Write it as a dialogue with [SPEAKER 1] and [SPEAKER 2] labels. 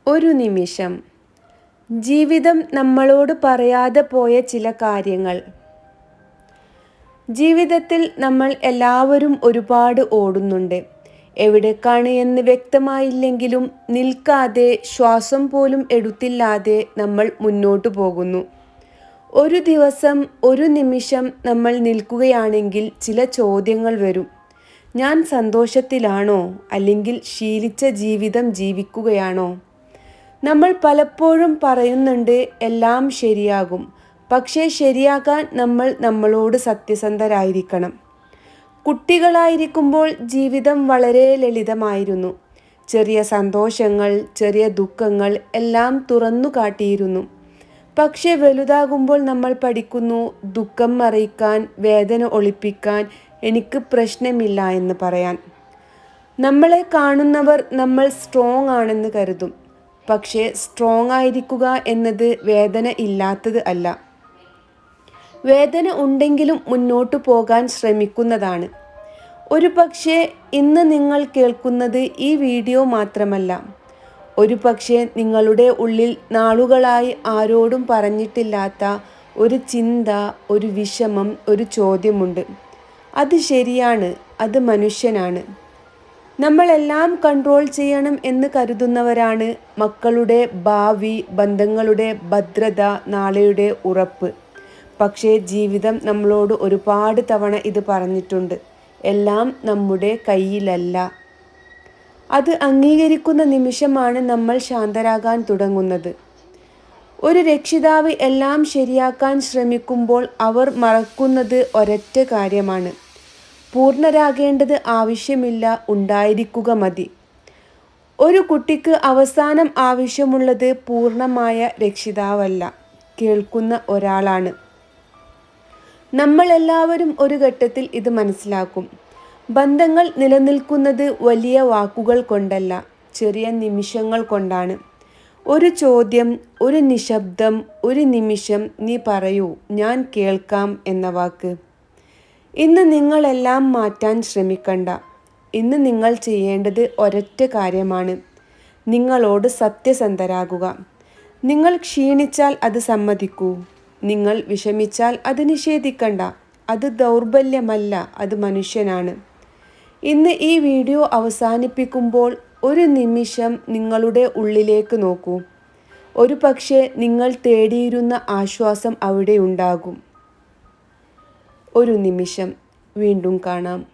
[SPEAKER 1] ഒരു നിമിഷം. ജീവിതം നമ്മളോട് പറയാതെ പോയ ചില കാര്യങ്ങൾ. ജീവിതത്തിൽ നമ്മൾ എല്ലാവരും ഒരുപാട് ഓടുന്നുണ്ട്. എവിടേക്കാണ് എന്ന് വ്യക്തമായില്ലെങ്കിലും നിൽക്കാതെ ശ്വാസം പോലും എടുത്തില്ലാതെ നമ്മൾ മുന്നോട്ടു പോകുന്നു. ഒരു ദിവസം, ഒരു നിമിഷം നമ്മൾ നിൽക്കുകയാണെങ്കിൽ ചില ചോദ്യങ്ങൾ വരും. ഞാൻ സന്തോഷത്തിലാണോ, അല്ലെങ്കിൽ ശീലിച്ച ജീവിതം ജീവിക്കുകയാണോ? നമ്മൾ പലപ്പോഴും പറയുന്നുണ്ട് എല്ലാം ശരിയാകും. പക്ഷേ ശരിയാകാൻ നമ്മൾ നമ്മളോട് സത്യസന്ധരായിരിക്കണം. കുട്ടികളായിരിക്കുമ്പോൾ ജീവിതം വളരെ ലളിതമായിരുന്നു. ചെറിയ സന്തോഷങ്ങൾ, ചെറിയ ദുഃഖങ്ങൾ എല്ലാം തുറന്നു കാട്ടിയിരുന്നു. പക്ഷേ വലുതാകുമ്പോൾ നമ്മൾ പഠിക്കുന്നു, ദുഃഖം മറയ്ക്കാൻ, വേദന ഒളിപ്പിക്കാൻ എനിക്ക് പ്രശ്നമില്ല എന്ന് പറയാൻ. നമ്മളെ കാണുന്നവർ നമ്മൾ സ്ട്രോങ് ആണെന്ന് കരുതും. പക്ഷേ സ്ട്രോങ് ആയിരിക്കുക എന്നത് വേദന ഇല്ലാത്തത് അല്ല. വേദന ഉണ്ടെങ്കിലും മുന്നോട്ടു പോകാൻ ശ്രമിക്കുന്നതാണ്. ഒരു പക്ഷേ ഇന്ന് നിങ്ങൾ കേൾക്കുന്നത് ഈ വീഡിയോ മാത്രമല്ല. ഒരു പക്ഷേ നിങ്ങളുടെ ഉള്ളിൽ നാളുകളായി ആരോടും പറഞ്ഞിട്ടില്ലാത്ത ഒരു ചിന്ത, ഒരു വിഷമം, ഒരു ചോദ്യമുണ്ട്. അത് ശരിയാണ്, അത് മനുഷ്യനാണ്. നമ്മളെല്ലാം കൺട്രോൾ ചെയ്യണം എന്ന് കരുതുന്നവരാണ് മക്കളുടെ ഭാവി, ബന്ധങ്ങളുടെ ഭദ്രത, നാളെയുടെ ഉറപ്പ്. പക്ഷേ ജീവിതം നമ്മളോട് ഒരുപാട് തവണ ഇത് പറഞ്ഞിട്ടുണ്ട്. എല്ലാം നമ്മുടെ കയ്യിലല്ല. അത് അംഗീകരിക്കുന്ന നിമിഷമാണ് നമ്മൾ ശാന്തരാകാൻ തുടങ്ങുന്നത്. ഒരു രക്ഷിതാവ് എല്ലാം ശരിയാക്കാൻ ശ്രമിക്കുമ്പോൾ അവർ മറക്കുന്നത് ഒരൊറ്റ കാര്യമാണ്. പൂർണ്ണരാകേണ്ടത് ആവശ്യമില്ല, ഉണ്ടായിരിക്കുക മതി. ഒരു കുട്ടിക്ക് അവസാനം ആവശ്യമുള്ളത് പൂർണ്ണമായ രക്ഷിതാവല്ല, കേൾക്കുന്ന ഒരാളാണ്. നമ്മളെല്ലാവരും ഒരു ഘട്ടത്തിൽ ഇത് മനസ്സിലാക്കും. ബന്ധങ്ങൾ നിലനിൽക്കുന്നത് വലിയ വാക്കുകൾ കൊണ്ടല്ല, ചെറിയ നിമിഷങ്ങൾ കൊണ്ടാണ്. ഒരു ചോദ്യം, ഒരു നിശബ്ദം, ഒരു നിമിഷം നീ പറയൂ, ഞാൻ കേൾക്കാം എന്ന വാക്ക്. ഇന്ന് നിങ്ങളെല്ലാം മാറ്റാൻ ശ്രമിക്കണ്ട. ഇന്ന് നിങ്ങൾ ചെയ്യേണ്ടത് ഒരൊറ്റ കാര്യമാണ്. നിങ്ങളോട് സത്യസന്ധരാകുക. നിങ്ങൾ ക്ഷീണിച്ചാൽ അത് സമ്മതിക്കൂ. നിങ്ങൾ വിഷമിച്ചാൽ അത് നിഷേധിക്കണ്ട. അത് ദൗർബല്യമല്ല, അത് മനുഷ്യനാണ്. ഇന്ന് ഈ വീഡിയോ അവസാനിപ്പിക്കുമ്പോൾ ഒരു നിമിഷം നിങ്ങളുടെ ഉള്ളിലേക്ക് നോക്കൂ. ഒരു പക്ഷേ നിങ്ങൾ തേടിയിരുന്ന ആശ്വാസം അവിടെ ഉണ്ടാകും. ഒരു നിമിഷം. വീണ്ടും കാണാം.